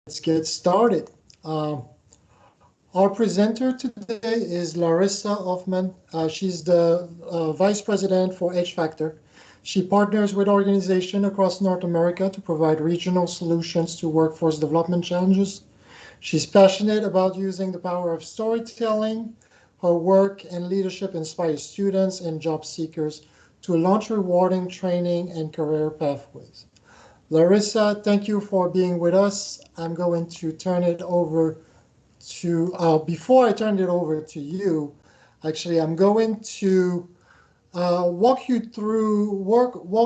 let's get started. Our presenter today is Larissa Hoffman. She's the Vice President for Edge Factor. She partners with organizations across North America to provide regional solutions to workforce development challenges. She's passionate about using the power of storytelling. Her work and leadership inspire students and job seekers to launch rewarding training and career pathways. Larissa, thank you for being with us. I'm going to turn it over before I turn it over to you, actually, I'm going to walk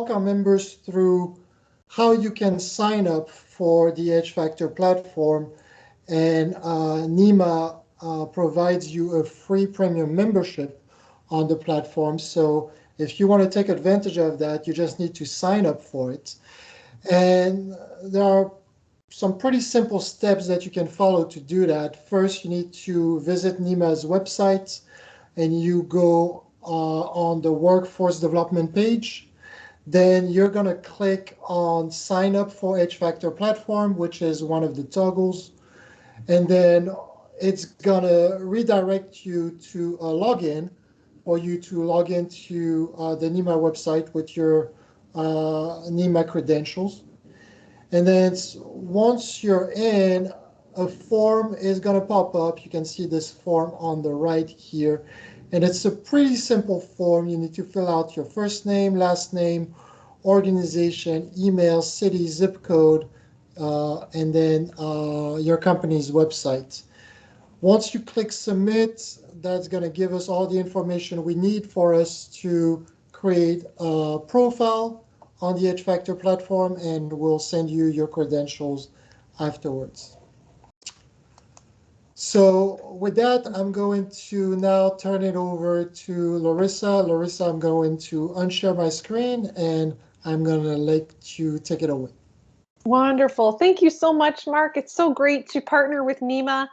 our members through how you can sign up for the Edge Factor platform. And NEMA provides you a free premium membership on the platform. So if you want to take advantage of that, you just need to sign up for it. And there are some pretty simple steps that you can follow to do that. First, you need to visit NEMA's website and you go on the workforce development page. Then you're going to click on sign up for Edge Factor platform, which is one of the toggles. And then it's going to redirect you to a login for you to log into the NEMA website with your NEMA credentials. And then once you're in, a form is going to pop up. You can see this form on the right here. And it's a pretty simple form. You need to fill out your first name, last name, organization, email, city, zip code, and then your company's website. Once you click submit, that's going to give us all the information we need for us to create a profile on the Edge Factor platform, and we'll send you your credentials afterwards. So with that, I'm going to now turn it over to Larissa. Larissa, I'm going to unshare my screen, and I'm going to let you take it away. Wonderful. Thank you so much, Mark. It's so great to partner with NEMA.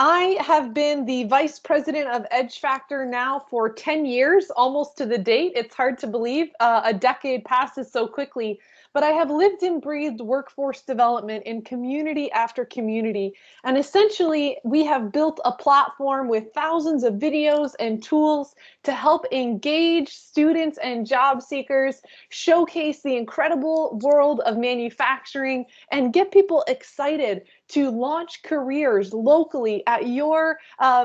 I have been the Vice President of Edge Factor now for 10 years, almost to the date. It's hard to believe. A decade passes so quickly. But I have lived and breathed workforce development in community after community. And essentially, we have built a platform with thousands of videos and tools to help engage students and job seekers, showcase the incredible world of manufacturing, and get people excited to launch careers locally at your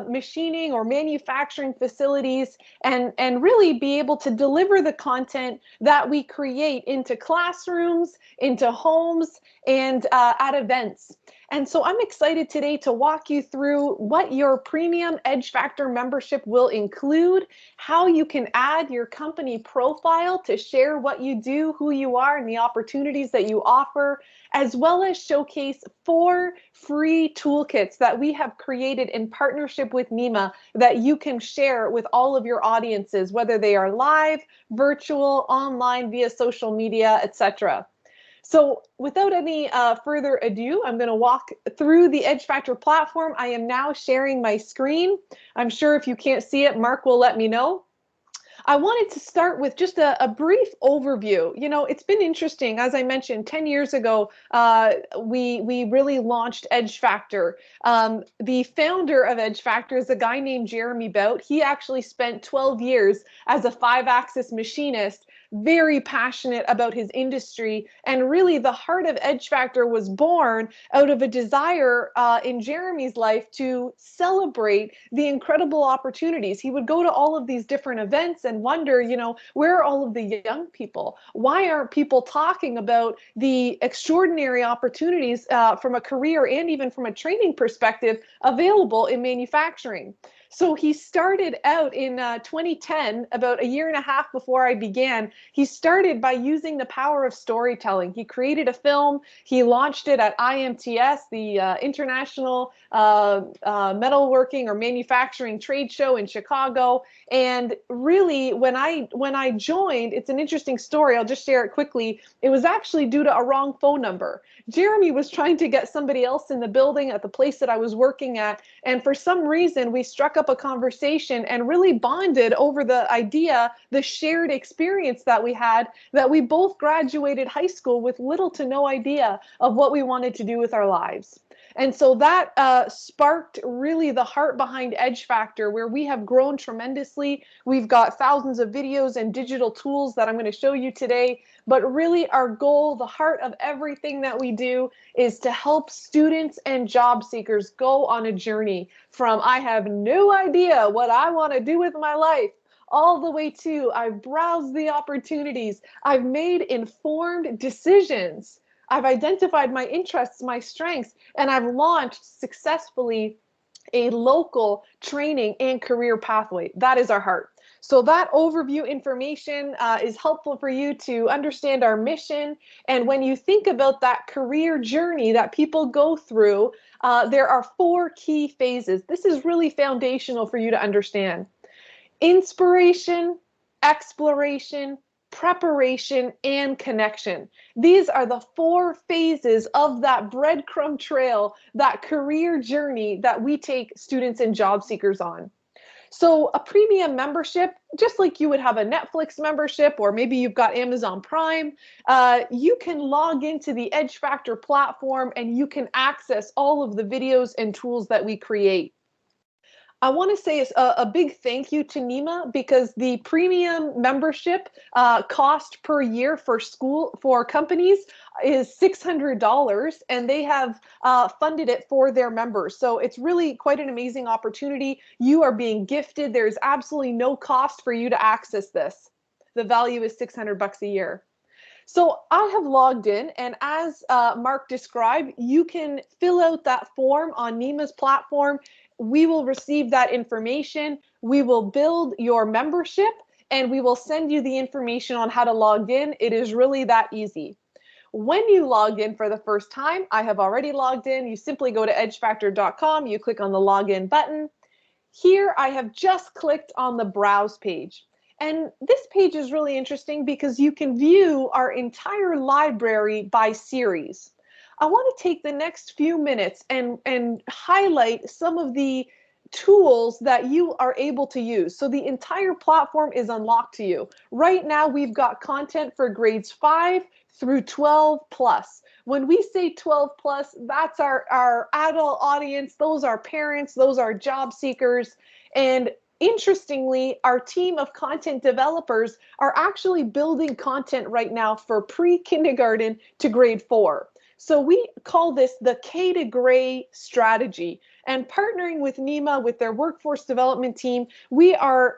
machining or manufacturing facilities, and really be able to deliver the content that we create into classrooms, into homes, and at events. And so I'm excited today to walk you through what your premium Edge Factor membership will include, how you can add your company profile to share what you do, who you are, and the opportunities that you offer, as well as showcase 4 free toolkits that we have created in partnership with NEMA that you can share with all of your audiences, whether they are live, virtual, online, via social media, etc. So without any further ado, I'm going to walk through the Edge Factor platform. I am now sharing my screen. I'm sure if you can't see it, Mark will let me know. I wanted to start with just a brief overview. You know, it's been interesting. As I mentioned, 10 years ago, we really launched Edge Factor. The founder of Edge Factor is a guy named Jeremy Bout. He actually spent 12 years as a 5-axis machinist, very passionate about his industry. And really the heart of Edge Factor was born out of a desire in Jeremy's life to celebrate the incredible opportunities. He would go to all of these different events and wonder, you know, where are all of the young people? Why aren't people talking about the extraordinary opportunities from a career and even from a training perspective available in manufacturing? So he started out in 2010, about a year and a half before I began. He started by using the power of storytelling. He created a film. He launched it at IMTS, the International Metalworking or Manufacturing Trade Show in Chicago. And really, when I joined, it's an interesting story. I'll just share it quickly. It was actually due to a wrong phone number. Jeremy was trying to get somebody else in the building at the place that I was working at. And for some reason, we struck up a conversation and really bonded over the idea, the shared experience that we had, that we both graduated high school with little to no idea of what we wanted to do with our lives. And so that sparked really the heart behind Edge Factor, where we have grown tremendously. We've got thousands of videos and digital tools that I'm going to show you today. But really our goal, the heart of everything that we do, is to help students and job seekers go on a journey from I have no idea what I want to do with my life, all the way to I've browsed the opportunities, I've made informed decisions, I've identified my interests, my strengths, and I've launched successfully a local training and career pathway. That is our heart. So that overview information is helpful for you to understand our mission. And when you think about that career journey that people go through, there are 4 key phases. This is really foundational for you to understand: inspiration, exploration, preparation, and connection. These are the 4 phases of that breadcrumb trail, that career journey that we take students and job seekers on. So a premium membership, just like you would have a Netflix membership, or maybe you've got Amazon Prime, you can log into the Edge Factor platform and you can access all of the videos and tools that we create. I want to say a big thank you to NEMA, because the premium membership cost per year for companies is $600, and they have funded it for their members. So it's really quite an amazing opportunity. You are being gifted. There's absolutely no cost for you to access this. The value is $600 a year. So I have logged in, and as Mark described, you can fill out that form on NEMA's platform. We will receive that information. We will build your membership, and we will send you the information on how to log in. It is really that easy. When you log in for the first time, I have already logged in. You simply go to edgefactor.com. You click on the login button. Here I have just clicked on the browse page. And this page is really interesting because you can view our entire library by series. I want to take the next few minutes and highlight some of the tools that you are able to use. So the entire platform is unlocked to you. Right now, we've got content for grades 5 through 12 plus. When we say 12 plus, that's our adult audience. Those are parents, those are job seekers. And interestingly, our team of content developers are actually building content right now for pre-kindergarten to grade 4. So we call this the K to Gray strategy. And partnering with NEMA, with their workforce development team, I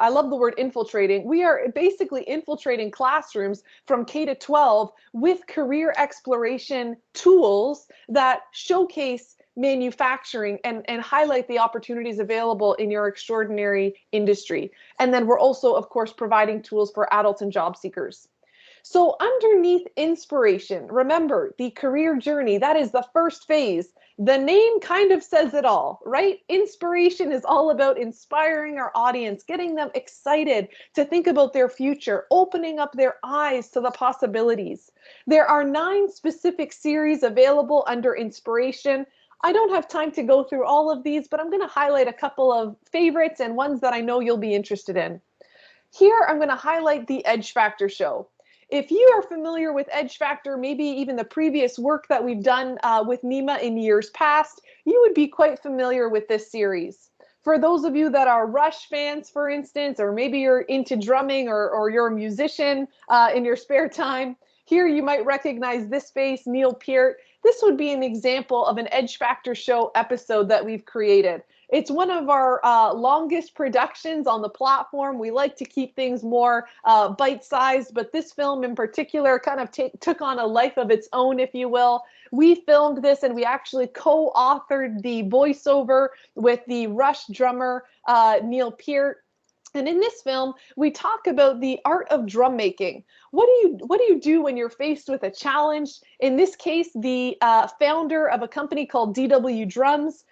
love the word infiltrating. We are basically infiltrating classrooms from K to 12 with career exploration tools that showcase manufacturing and highlight the opportunities available in your extraordinary industry. And then we're also, of course, providing tools for adults and job seekers. So underneath inspiration, remember the career journey, that is the first phase. The name kind of says it all, right? Inspiration is all about inspiring our audience, getting them excited to think about their future, opening up their eyes to the possibilities. There are 9 specific series available under inspiration. I don't have time to go through all of these, but I'm going to highlight a couple of favorites and ones that I know you'll be interested in. Here, I'm going to highlight the Edge Factor show. If you are familiar with Edge Factor, maybe even the previous work that we've done with NEMA in years past, you would be quite familiar with this series. For those of you that are Rush fans, for instance, or maybe you're into drumming or you're a musician in your spare time, here you might recognize this face, Neil Peart. This would be an example of an Edge Factor show episode that we've created. It's one of our longest productions on the platform. We like to keep things more bite-sized, but this film in particular kind of took on a life of its own, if you will. We filmed this and we actually co-authored the voiceover with the Rush drummer, Neil Peart. And in this film, we talk about the art of drum making. What do you do when you're faced with a challenge? In this case, the founder of a company called DW Drums,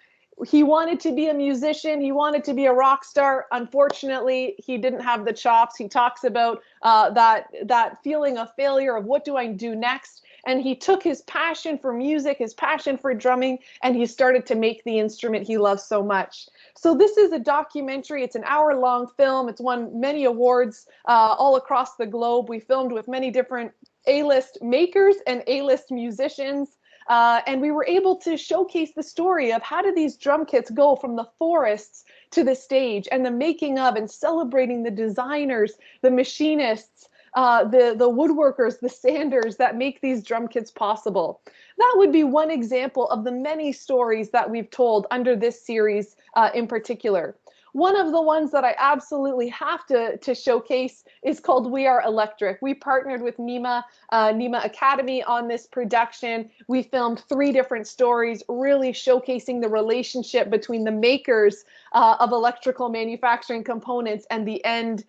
he wanted to be a musician. He wanted to be a rock star. Unfortunately, he didn't have the chops. He talks about that feeling of failure of what do I do next? And he took his passion for music, his passion for drumming, and he started to make the instrument he loves so much. So this is a documentary. It's an hour-long film. It's won many awards all across the globe. We filmed with many different A-list makers and A-list musicians. And we were able to showcase the story of how do these drum kits go from the forests to the stage, and the making of and celebrating the designers, the machinists, the woodworkers, the sanders that make these drum kits possible. That would be one example of the many stories that we've told under this series in particular. One of the ones that I absolutely have to showcase is called We Are Electric. We partnered with NEMA, NEMA Academy on this production. We filmed 3 different stories, really showcasing the relationship between the makers of electrical manufacturing components and the end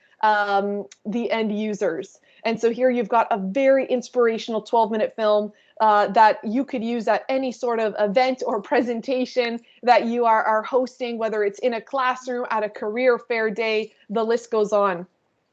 users. And so here you've got a very inspirational 12-minute film that you could use at any sort of event or presentation that you are hosting, whether it's in a classroom, at a career fair day, the list goes on.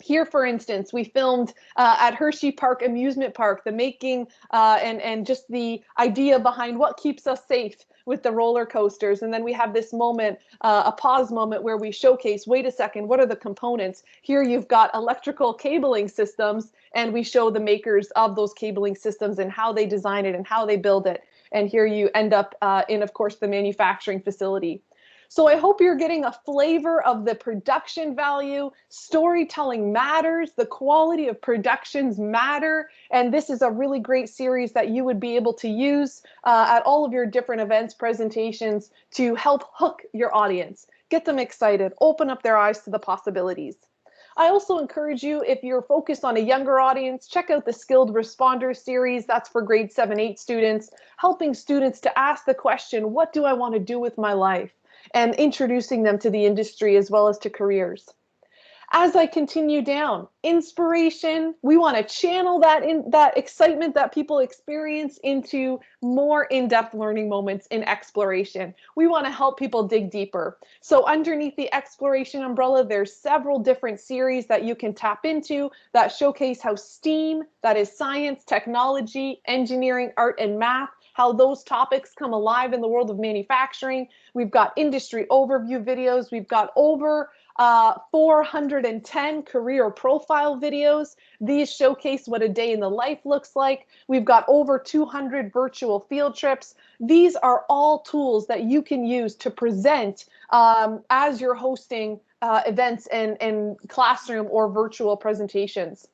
Here, for instance, we filmed at Hershey Park Amusement Park, the making and just the idea behind what keeps us safe with the roller coasters. And then we have this moment, a pause moment, where we showcase, wait a second, what are the components? Here you've got electrical cabling systems, and we show the makers of those cabling systems and how they design it and how they build it. And here you end up in, of course, the manufacturing facility. So I hope you're getting a flavor of the production value. Storytelling matters. The quality of productions matter. And this is a really great series that you would be able to use at all of your different events, presentations, to help hook your audience, get them excited, open up their eyes to the possibilities. I also encourage you, if you're focused on a younger audience, check out the Skilled Responder series. That's for grade 7-8 students, helping students to ask the question, what do I want to do with my life? And introducing them to the industry as well as to careers. As I continue down, inspiration, we want to channel that excitement that people experience into more in-depth learning moments in exploration. We want to help people dig deeper. So underneath the exploration umbrella, there's several different series that you can tap into that showcase how STEAM, that is science, technology, engineering, art, and math, how those topics come alive in the world of manufacturing. We've got industry overview videos. We've got over 410 career profile videos. These showcase what a day in the life looks like. We've got over 200 virtual field trips. These are all tools that you can use to present as you're hosting events and classroom or virtual presentations.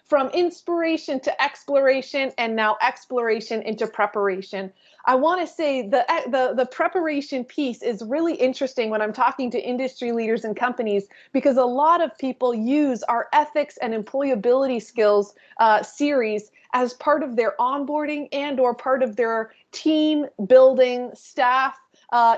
From inspiration to exploration, and now exploration into preparation. I want to say the preparation piece is really interesting when I'm talking to industry leaders and companies, because a lot of people use our ethics and employability skills series as part of their onboarding and or part of their team building, staff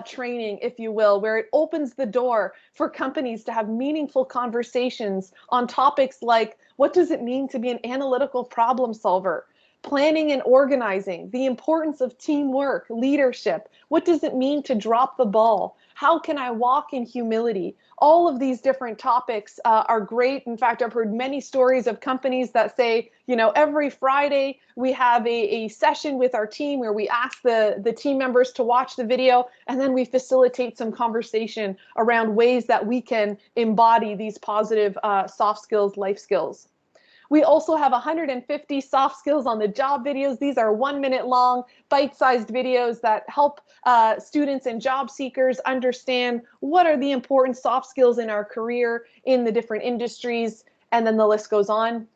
training, if you will, where it opens the door for companies to have meaningful conversations on topics like, what does it mean to be an analytical problem solver? Planning and organizing, the importance of teamwork, leadership. What does it mean to drop the ball? How can I walk in humility? All of these different topics are great. In fact, I've heard many stories of companies that say, you know, every Friday we have a session with our team where we ask the team members to watch the video, and then we facilitate some conversation around ways that we can embody these positive soft skills, life skills. We also have 150 soft skills on the job videos. These are 1 minute long, bite-sized videos that help students and job seekers understand what are the important soft skills in our career in the different industries, and then the list goes on.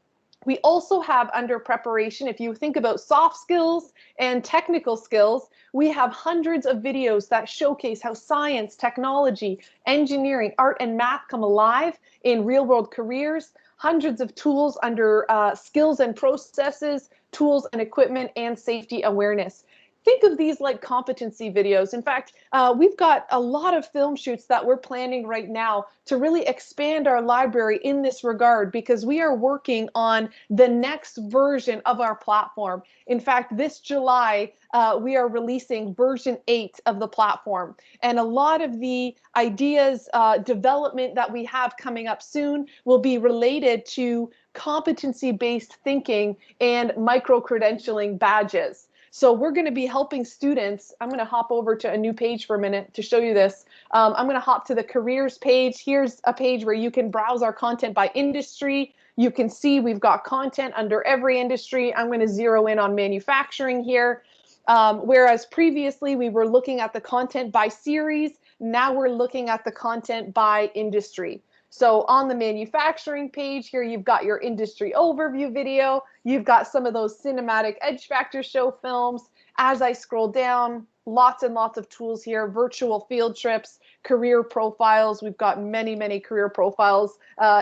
We also have under preparation, if you think about soft skills and technical skills, we have hundreds of videos that showcase how science, technology, engineering, art, and math come alive in real-world careers. Hundreds of tools under skills and processes, tools and equipment, and safety awareness. Think of these like competency videos. In fact, we've got a lot of film shoots that we're planning right now to really expand our library in this regard, because we are working on the next version of our platform. In fact, this July, we are releasing version 8 of the platform. And a lot of the ideas, development that we have coming up soon will be related to competency-based thinking and micro-credentialing badges. So we're going to be helping students. I'm going to hop over to a new page for a minute to show you this. I'm going to hop to the careers page. Here's a page where you can browse our content by industry. You can see we've got content under every industry. I'm going to zero in on manufacturing here. Whereas previously we were looking at the content by series, now we're looking at the content by industry. So on the manufacturing page here, you've got your industry overview video, you've got some of those cinematic Edge Factor show films. As I scroll down, lots and lots of tools here, virtual field trips, career profiles. We've got many, many career profiles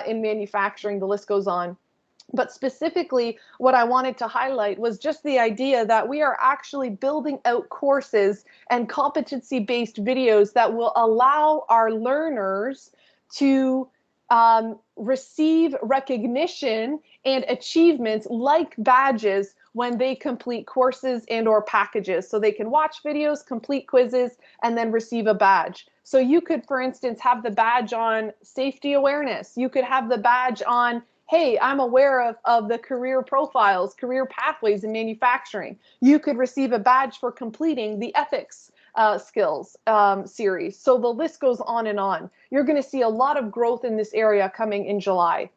in manufacturing, the list goes on. But specifically, what I wanted to highlight was just the idea that we are actually building out courses and competency-based videos that will allow our learners to receive recognition and achievements like badges when they complete courses and or packages. So they can watch videos, complete quizzes, and then receive a badge. So you could, for instance, have the badge on safety awareness. You could have the badge on, hey, I'm aware of the career profiles, career pathways in manufacturing. You could receive a badge for completing the ethics skills series. So the list goes on and on. You're going to see a lot of growth in this area coming in July.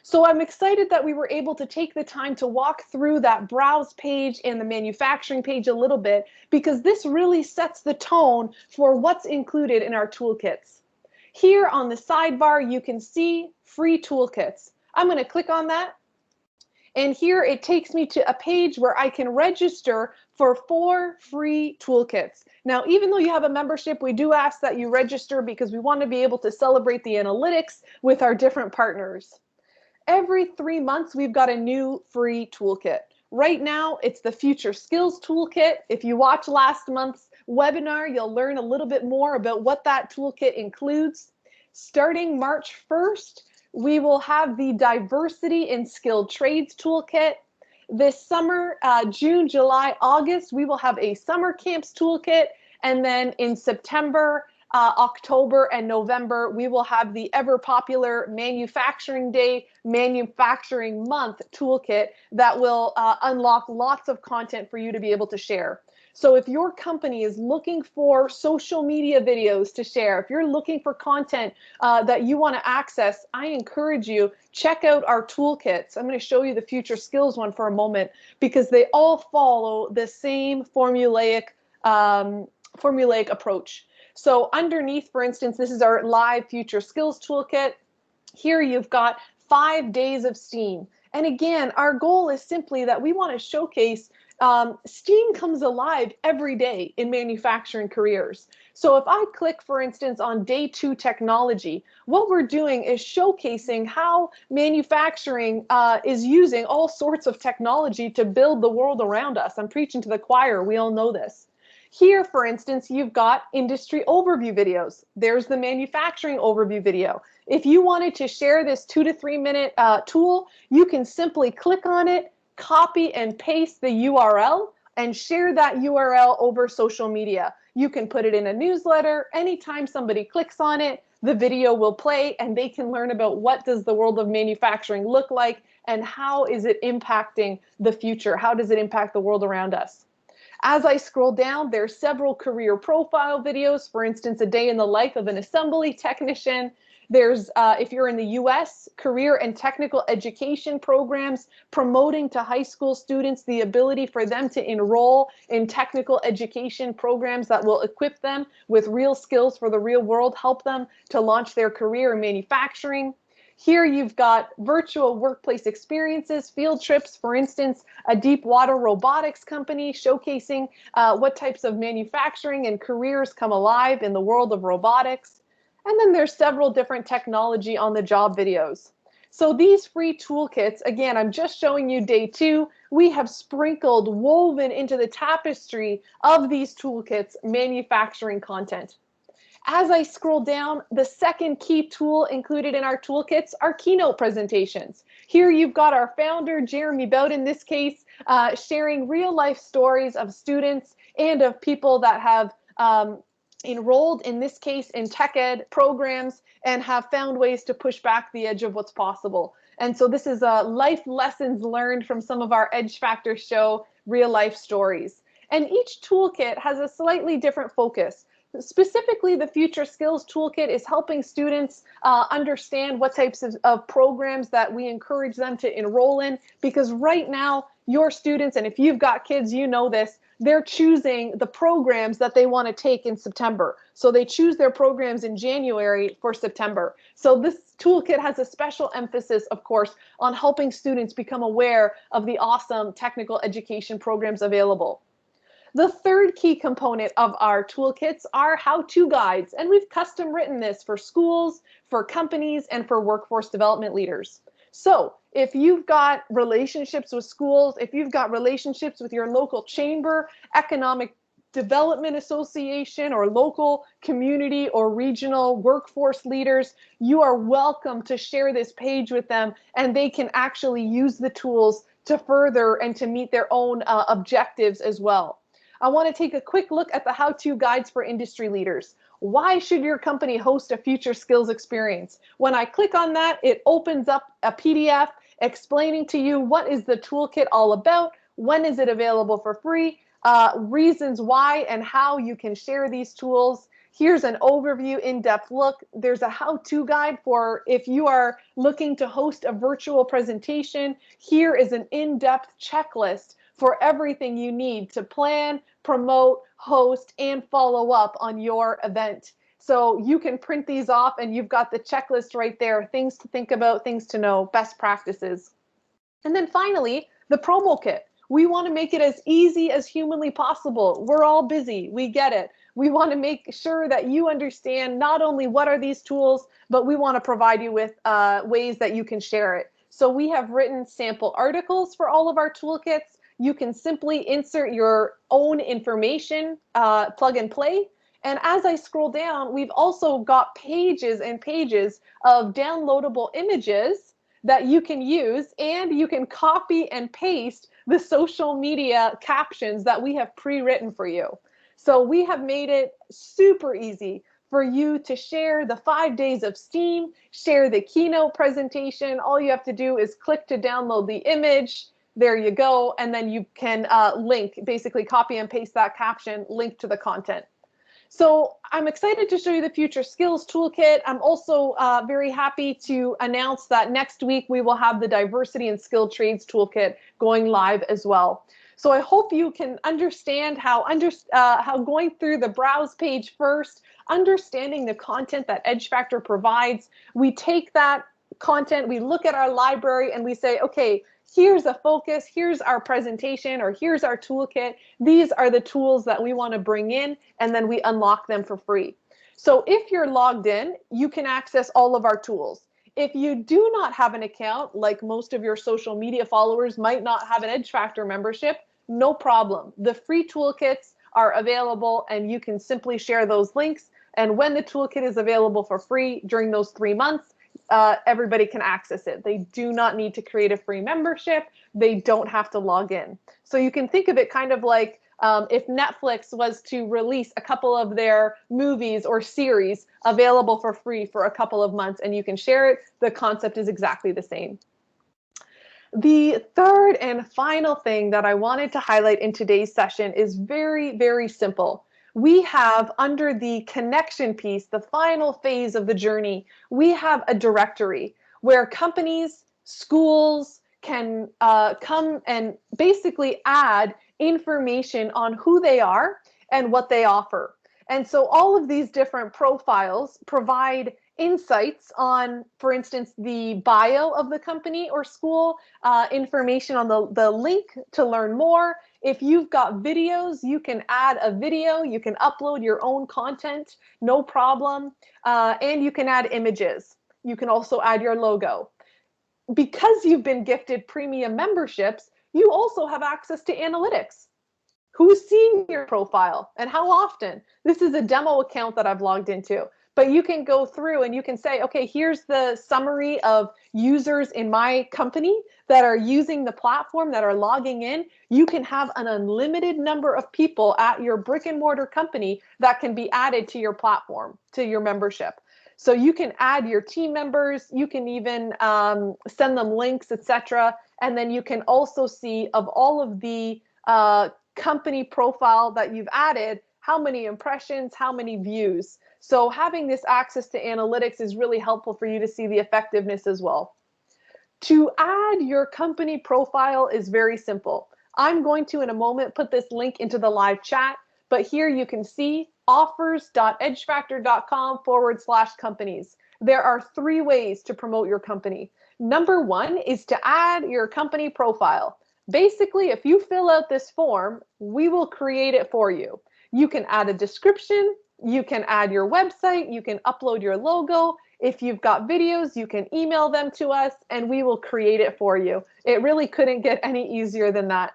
So I'm excited that we were able to take the time to walk through that browse page and the manufacturing page a little bit, because this really sets the tone for what's included in our toolkits. Here on the sidebar, you can see free toolkits. I'm going to click on that. And here it takes me to a page where I can register for 4 free toolkits. Now, even though you have a membership, we do ask that you register because we want to be able to celebrate the analytics with our different partners. Every 3 months, we've got a new free toolkit. Right now, it's the Future Skills Toolkit. If you watch last month's webinar, you'll learn a little bit more about what that toolkit includes. Starting March 1st, we will have the Diversity in Skilled Trades Toolkit. This summer, June, July, August, we will have a Summer Camps Toolkit. And then in September, October, and November, we will have the ever popular Manufacturing Day, Manufacturing Month Toolkit that will unlock lots of content for you to be able to share. So if your company is looking for social media videos to share, if you're looking for content that you want to access, I encourage you, check out our toolkits. I'm going to show you the Future Skills one for a moment, because they all follow the same formulaic approach. So underneath, for instance, this is our live Future Skills Toolkit. Here you've got 5 days of STEAM. And again, our goal is simply that we want to showcase STEAM comes alive every day in manufacturing careers. So if I click, for instance, on day 2 technology, what we're doing is showcasing how manufacturing is using all sorts of technology to build the world around us. I'm preaching to the choir. We all know this. Here, for instance, you've got industry overview videos. There's the manufacturing overview video. If you wanted to share this 2 to 3 minute tool, you can simply click on it, copy and paste the URL, and share that URL over social media. You can put it in a newsletter. Anytime somebody clicks on it, the video will play and they can learn about what does the world of manufacturing look like and how is it impacting the future? How does it impact the world around us? As I scroll down, there's several career profile videos. For instance, a day in the life of an assembly technician. There's, if you're in the US, career and technical education programs promoting to high school students the ability for them to enroll in technical education programs that will equip them with real skills for the real world, help them to launch their career in manufacturing. Here you've got virtual workplace experiences, field trips, for instance, a deep water robotics company showcasing what types of manufacturing and careers come alive in the world of robotics. And then there's several different technology on the job videos. So these free toolkits, again, I'm just showing you day 2. We have sprinkled, woven into the tapestry of these toolkits, manufacturing content. As I scroll down, the second key tool included in our toolkits are keynote presentations. Here you've got our founder, Jeremy Bout, in this case, sharing real life stories of students and of people that have enrolled, in this case, in tech ed programs and have found ways to push back the edge of what's possible. And so this is life lessons learned from some of our Edge Factor show real life stories. And each toolkit has a slightly different focus. Specifically, the Future Skills Toolkit is helping students understand what types of programs that we encourage them to enroll in, because right now, your students, and if you've got kids, you know this, they're choosing the programs that they want to take in September. So they choose their programs in January for September. So this toolkit has a special emphasis, of course, on helping students become aware of the awesome technical education programs available. The third key component of our toolkits are how-to guides, and we've custom written this for schools, for companies, and for workforce development leaders. So if you've got relationships with schools, if you've got relationships with your local chamber, economic development association, or local community or regional workforce leaders, you are welcome to share this page with them, and they can actually use the tools to further and to meet their own objectives as well. I want to take a quick look at the how-to guides for industry leaders. Why should your company host a future skills experience? When I click on that, it opens up a PDF explaining to you what is the toolkit all about, when is it available for free, reasons why and how you can share these tools. Here's an overview, in-depth look. There's a how-to guide for if you are looking to host a virtual presentation. Here is an in-depth checklist for everything you need to plan, promote, host, and follow up on your event. So you can print these off and you've got the checklist right there, things to think about, things to know, best practices. And then finally, the promo kit. We want to make it as easy as humanly possible. We're all busy, we get it. We want to make sure that you understand not only what are these tools, but we want to provide you with ways that you can share it. So we have written sample articles for all of our toolkits. You can simply insert your own information, plug and play. And as I scroll down, we've also got pages and pages of downloadable images that you can use, and you can copy and paste the social media captions that we have pre-written for you. So we have made it super easy for you to share the 5 days of STEAM, share the keynote presentation. All you have to do is click to download the image. There you go. And then you can link, basically copy and paste that caption, link to the content. So I'm excited to show you the Future Skills Toolkit. I'm also very happy to announce that next week we will have the Diversity and Skilled Trades Toolkit going live as well. So I hope you can understand how going through the browse page first, understanding the content that EdgeFactor provides, we take that content, we look at our library and we say, okay, here's a focus, here's our presentation, or here's our toolkit. These are the tools that we want to bring in, and then we unlock them for free. So if you're logged in, you can access all of our tools. If you do not have an account, like most of your social media followers might not have an EdgeFactor membership, no problem. The free toolkits are available and you can simply share those links. And when the toolkit is available for free during those 3 months, everybody can access it. They do not need to create a free membership. They don't have to log in. So you can think of it kind of like if Netflix was to release a couple of their movies or series available for free for a couple of months and you can share it, the concept is exactly the same. The third and final thing that I wanted to highlight in today's session is very, very simple. We have, under the connection piece, the final phase of the journey, we have a directory where companies, schools can come and basically add information on who they are and what they offer. And so all of these different profiles provide insights on, for instance, the bio of the company or school, information on the link to learn more. If you've got videos, you can add a video, you can upload your own content, no problem, and you can add images. You can also add your logo. Because you've been gifted premium memberships, you also have access to analytics. Who's seeing your profile and how often? This is a demo account that I've logged into. But you can go through and you can say, okay, here's the summary of users in my company that are using the platform, that are logging in. You can have an unlimited number of people at your brick and mortar company that can be added to your platform, to your membership. So you can add your team members, you can even send them links, etc. And then you can also see of all of the company profile that you've added, how many impressions, how many views. So having this access to analytics is really helpful for you to see the effectiveness as well. To add your company profile is very simple. I'm going to, in a moment, put this link into the live chat, but here you can see offers.edgefactor.com/companies. There are 3 ways to promote your company. Number 1 is to add your company profile. Basically, if you fill out this form, we will create it for you. You can add a description, you can add your website, you can upload your logo. If you've got videos, you can email them to us and we will create it for you. It really couldn't get any easier than that.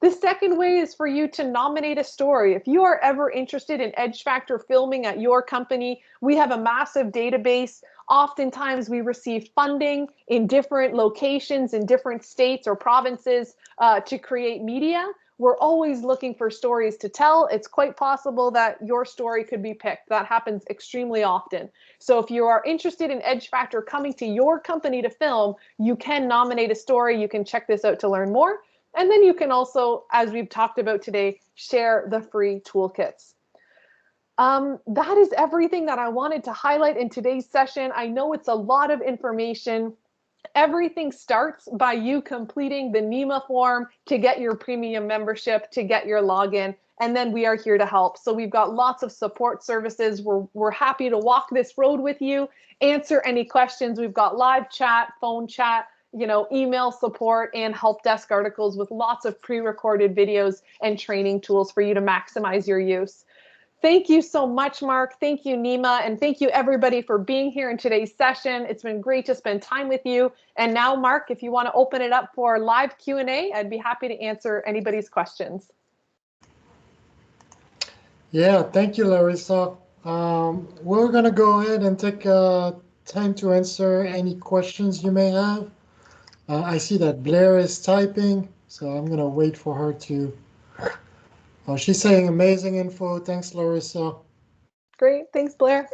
The second way is for you to nominate a story. If you are ever interested in Edge Factor filming at your company, we have a massive database. Oftentimes we receive funding in different locations, in different states or provinces to create media. We're always looking for stories to tell. It's quite possible that your story could be picked. That happens extremely often. So if you are interested in Edge Factor coming to your company to film, you can nominate a story. You can check this out to learn more. And then you can also, as we've talked about today, share the free toolkits. That is everything that I wanted to highlight in today's session. I know it's a lot of information. Everything starts by you completing the NEMA form to get your premium membership, to get your login, and then we are here to help. So we've got lots of support services. We're happy to walk this road with you, answer any questions. We've got live chat, phone chat, email support, and help desk articles with lots of pre-recorded videos and training tools for you to maximize your use. Thank you so much, Mark. Thank you, NEMA, and thank you everybody for being here in today's session. It's been great to spend time with you. And now, Mark, if you want to open it up for live Q&A, I'd be happy to answer anybody's questions. Yeah, thank you, Larissa. We're going to go ahead and take time to answer any questions you may have. I see that Blair is typing, so I'm going to wait for her to. She's saying amazing info. Thanks, Larissa. Great. Thanks, Blair.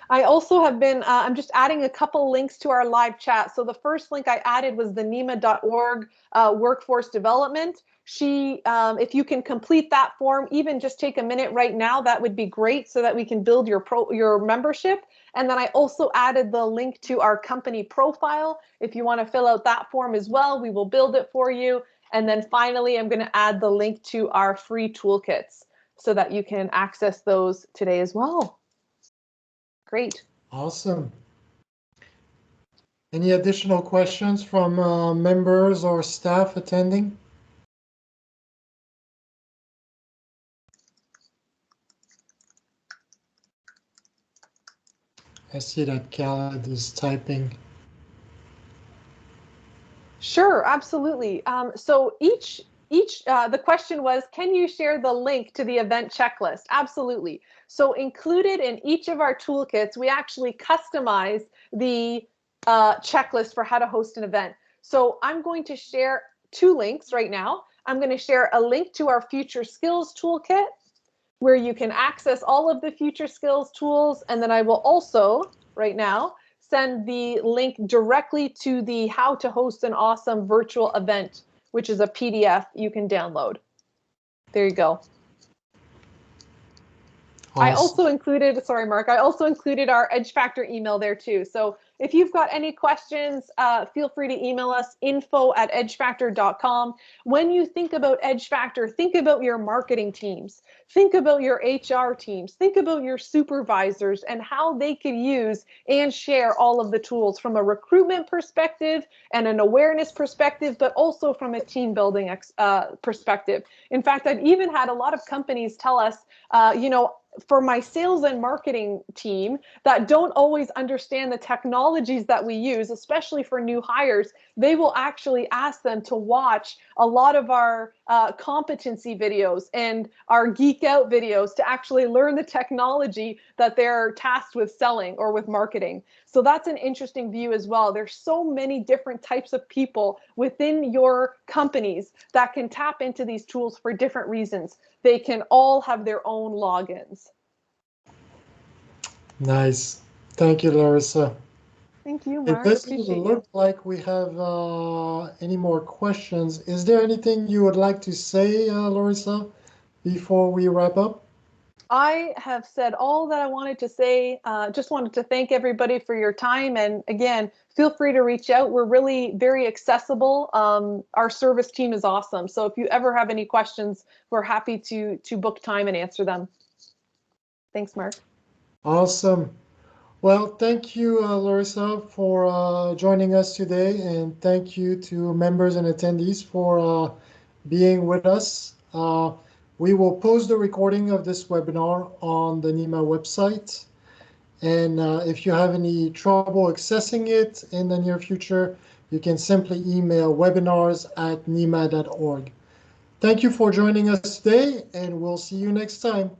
I also have been, I'm just adding a couple links to our live chat. So the first link I added was the NEMA.org workforce development. If you can complete that form, even just take a minute right now, that would be great so that we can build your membership. And then I also added the link to our company profile. If you want to fill out that form as well, we will build it for you. And then finally, I'm going to add the link to our free toolkits so that you can access those today as well. Great. Awesome. Any additional questions from members or staff attending? I see that Khaled is typing. Sure, absolutely. So the question was, can you share the link to the event checklist? Absolutely. So included in each of our toolkits, we actually customize the checklist for how to host an event. So I'm going to share 2 links right now. I'm going to share a link to our future skills toolkit where you can access all of the future skills tools. And then I will also right now send the link directly to the how to host an awesome virtual event, which is a PDF you can download. There you go. Awesome. I also included, sorry, Mark, I also included our Edge Factor email there too. So if you've got any questions, feel free to email us, info@edgefactor.com. When you think about Edge Factor, think about your marketing teams, think about your HR teams, think about your supervisors and how they can use and share all of the tools from a recruitment perspective and an awareness perspective, but also from a team building perspective. In fact, I've even had a lot of companies tell us, for my sales and marketing team that don't always understand the technologies that we use, especially for new hires, they will actually ask them to watch a lot of our competency videos and our geek out videos to actually learn the technology that they're tasked with selling or with marketing. So that's an interesting view as well. There's so many different types of people within your companies that can tap into these tools for different reasons. They can all have their own logins. Nice. Thank you, Larissa. Thank you, Mark. It doesn't look like we have any more questions. Is there anything you would like to say, Larissa, before we wrap up? I have said all that I wanted to say. Just wanted to thank everybody for your time. And again, feel free to reach out. We're really very accessible. Our service team is awesome. So if you ever have any questions, we're happy to book time and answer them. Thanks, Mark. Awesome. Well, thank you, Larissa, for joining us today, and thank you to members and attendees for being with us. We will post the recording of this webinar on the NEMA website. And if you have any trouble accessing it in the near future, you can simply email webinars@nema.org. Thank you for joining us today, and we'll see you next time.